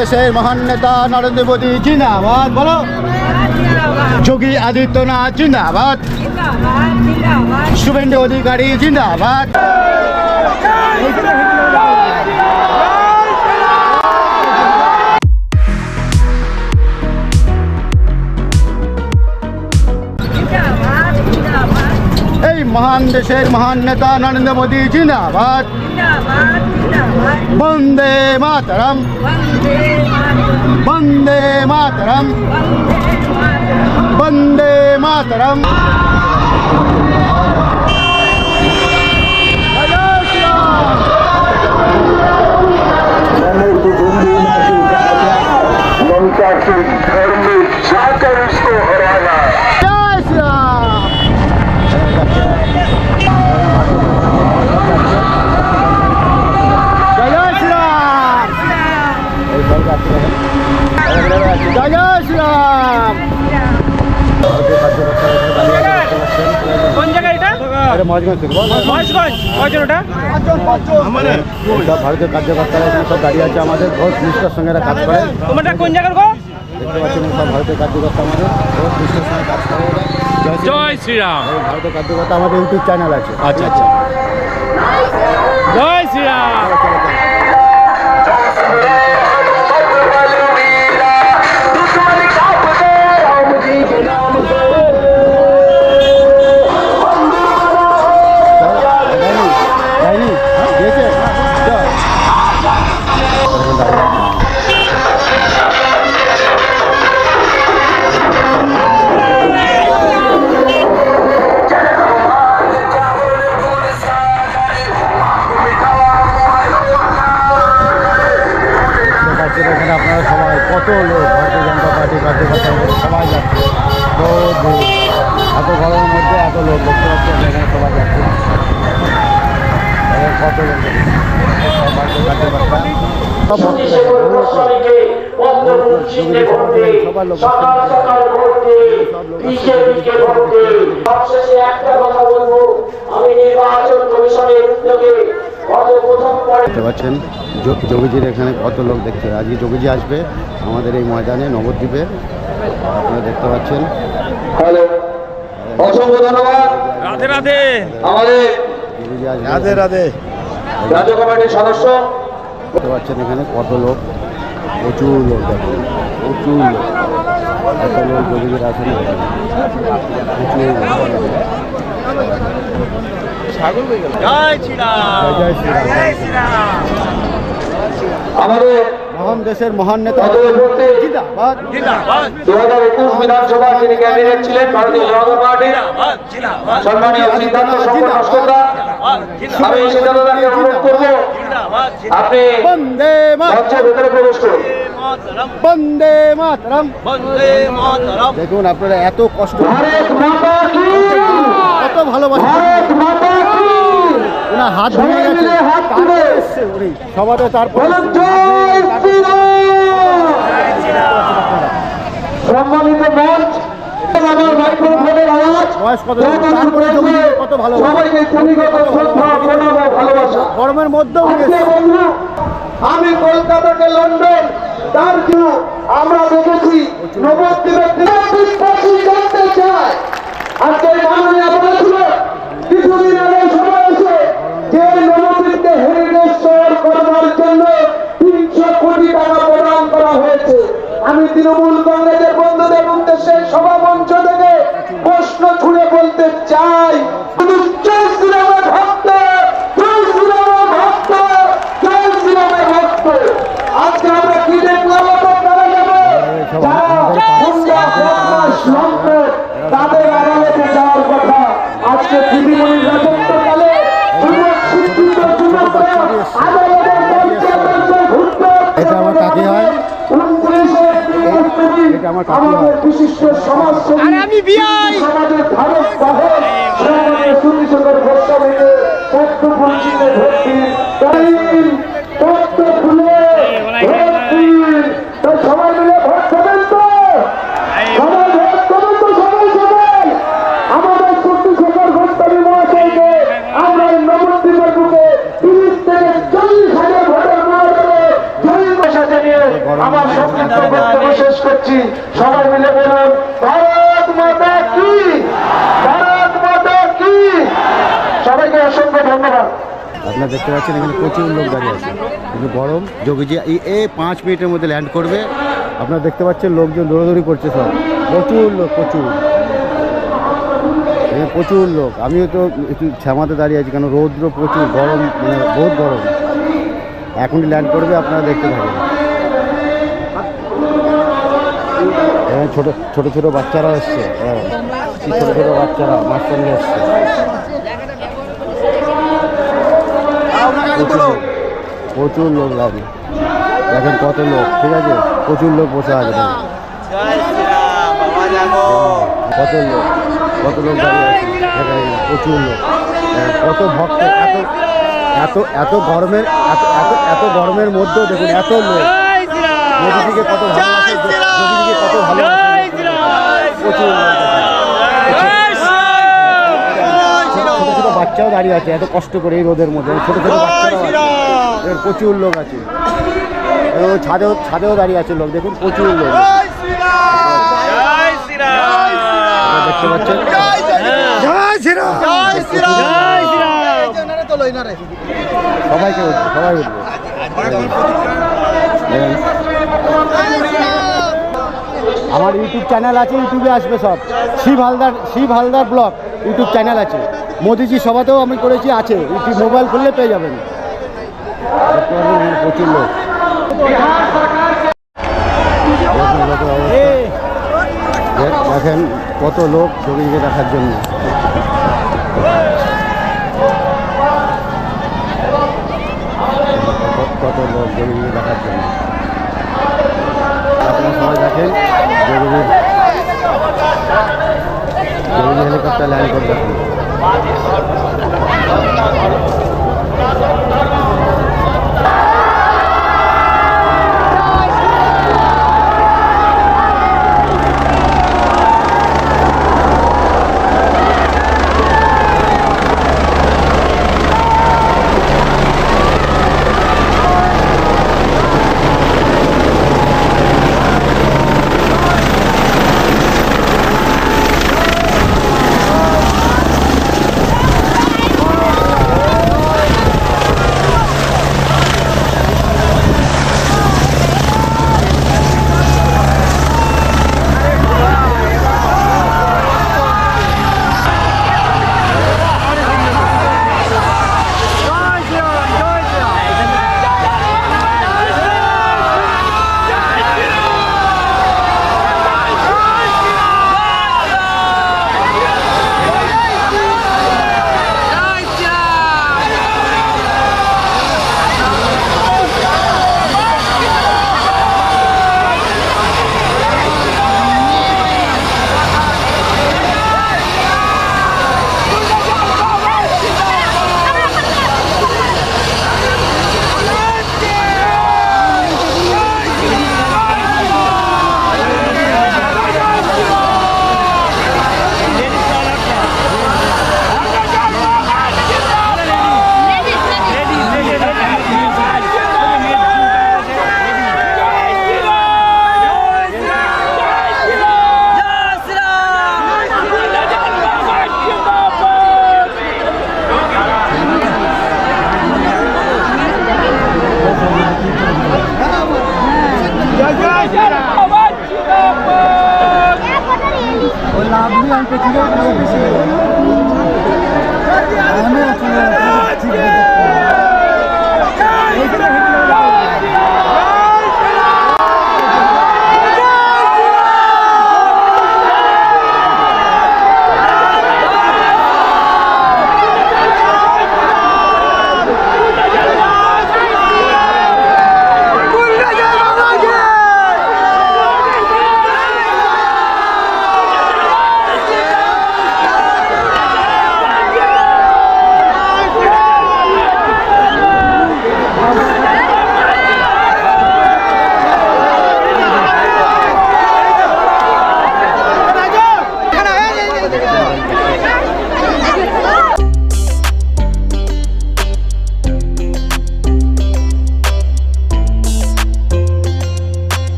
দেশের মহান নেতা নরেন্দ্র মোদী জিন্দাবাদ বলো। যোগী আদিত্যনাথ জিন্দাবাদ। শুভেন্দু অধিকারী জিন্দাবাদ। এই মহান দেশের মহান নেতা নরেন্দ্র মোদী জিন্দাবাদ। বন্দে মাতরম, বন্দে মাতরম, বন্দে মাতরম। ভারতীয় কার্যকর্তারা এখানে সব দাঁড়িয়ে আছে, আমাদের বহুত নিষ্ঠার সঙ্গে কাজ করে। তোমরা কোন জায়গার গো? দেখতে পাচ্ছেন সব ভারতীয় কার্যকর্তা আমাদের বহুত নিষ্ঠার সঙ্গে কাজ করে। জয় শ্রীরাম। ভারতীয় কার্যকর্তা আমাদের ইউটিউব চ্যানেল আছে। আচ্ছা আচ্ছা, জয় শ্রীরাম। আপনারা সবাই কত লোক ভারতীয় জনতা পার্টি কার্যকর্তা সবাই যাচ্ছে, এত গরমের মধ্যে এত লোক দেখতে পাচ্ছেন এখানে সবাই যাচ্ছে। কত লোক ভারতীয় কার্যকর্তা সবার লোক দেখতে পাচ্ছেন যোগীজির এখানে কত লোক দেখতে। আজকে যোগীজি আসবে আমাদের এই ময়দানে নবদ্বীপে, আপনারা দেখতে পাচ্ছেন। অসংখ্য ধন্যবাদ। রাধে রাধে। আমাদের যোগীজি আসবে, রাধে রাধে রাজ্য কমিটির সদস্য দেখতে পাচ্ছেন এখানে কত লোক, প্রচুর লোক দেখেন, প্রচুর লোক, এত লোক যোগীজির আসেন প্রচুর লোক। জয় শ্রীরাম। জয় শ্রীরাম। আমাদের মহান দেশের মহান নেতা জিন্দাবাদ। 2021 বিধানসভা যিনি ক্যান্ডিডেট ছিলেন ভারতীয় জনতা পার্টি সম্মানীয় সিদ্ধার্থ শঙ্কর নস্করদা, আমি সিদ্ধার্থদাকে অনুরোধ করবো আপনি বন্দে মঞ্চের ভেতরে প্রবেশ করুন। বন্দে মাতরম। বন্দে মাতরম। দেখুন আপনারা এত কষ্ট, ভারত মাতা কি, কত ভালোবাসা, ভারত মাতা কি, ওনার হাত ভেঙে গেছে, তারপরে এসছে উনি সবাই, তারপরে জয় শ্রীরাম। সম্মানিত মঞ্চ, আমার মাইক্রোফোনের আওয়াজ বয়স কত, তারপরে যোগীজি কত ভালোবাসা, সবাইকে কলিগত শ্রদ্ধা প্রণাম ও ভালোবাসা। গরমের মধ্যেও উনি আজকে এসছে। বন্ধু, আমি কলকাতাকে লন্ডন তার জন্য আমরা দেখেছি নবদ্বীপের জানতে চাই। আজকে মাননীয় বলেছিল কিছুদিন আগে সময় এসে যে নবদ্বীপকে হেরিটেজ শহর করবার জন্য 300 কোটি টাকা প্রদান করা হয়েছে। আমি তৃণমূল কংগ্রেসের বন্ধুদের উদ্দেশ্যে সভা মঞ্চ থেকে প্রশ্ন ছুড়ে বলতে চাই, জয় শ্রীরামের ভক্ত, জয় শ্রীরামের ভক্ত, জয় শ্রীরামের ভক্ত। আজকে আমরা কি দেখলাম, তারা যাবে তাদের আড়ালে যাওয়ার কথা। আজকে দিদিমণির রাজত্বকালে এটা আমার কাকি হয়, এটা আমার কাকি হয়। বিশিষ্ট সমাজসেবী আমি বিআই সমাজের ধারক বাহক সম্মানীয় সুনীশঙ্কর গোস্বামীকে পদ্ম ফুল চিহ্নে ভোট দিন, পদ্ম ফুলে ভোট দিন। তাই সবাই মিলে ভোট দেবেন তো, সবাই ভোট দেবেন তো, সবাই সবাই আমাদের সুনীশঙ্কর গোস্বামী মহাশয়কে আমরা নবদ্বীপের বুকে 30 থেকে 40 হাজার ভোটের মাধ্যমে জয়ী ভাষা জানিয়ে বলছি সবাই মিলে বলুন ভারত মাতা কি, ভারত মাতা কি। সবাইকে অসংখ্য ধন্যবাদ। আপনারা দেখতে পাচ্ছেন এখানে প্রচুর লোক দাঁড়িয়ে আছে, কিন্তু গরম। যোগীজি এই 5 মিনিটের মধ্যে ল্যান্ড করবে। আপনারা দেখতে পাচ্ছেন লোকজন দৌড়াদৌড়ি করছে, সব প্রচুর লোক, প্রচুর এখানে প্রচুর লোক। আমিও তো একটু ছামাতে দাঁড়িয়ে আছি, কারণ রৌদ্র প্রচুর, গরম, মানে বহুত গরম। এখনই ল্যান্ড করবে, আপনারা দেখতে থাকবেন। এখানে ছোটো ছোটো ছোটো বাচ্চারা এসছে, ছোটো ছোটো বাচ্চারা মার সঙ্গে এসছে। প্রচুর লোক লাগে, দেখেন কত লোক, ঠিক আছে, প্রচুর লোক বসে আছে দেখেন। কত লোক দাঁড়িয়ে আছে এখানে, প্রচুর লোক, কত ভক্ত, এত গরমের, এত গরমের মধ্যেও দেখুন এত লোক। মোদিজিকে কত ভালোবাসে, মোদিজিকে কত ভালোবাসে, প্রচুর লোক। ছোটো ছোটো বাচ্চাও দাঁড়িয়ে আছে এত কষ্ট করে এই রোদের মধ্যে, ছোটো ছোটো বাচ্চারাও আছে, প্রচুর লোক আছে। ছাদেও দাঁড়িয়ে আছে লোক, দেখুন প্রচুর লোক দেখতে পাচ্ছেন। সবাইকে উঠবে, সবাই উঠবে। আমার ইউটিউব চ্যানেল আছে, ইউটিউবে আসবে সব, Shib Haldar blog YouTube channel আছে। মোদিজি সভাতেও আমি করেছি, আছে, ইউটিউব মোবাইল খুললে পেয়ে যাবেন। দেখতে পাবেন প্রচুর লোক। দেখেন কত লোক ছবিকে দেখার জন্য।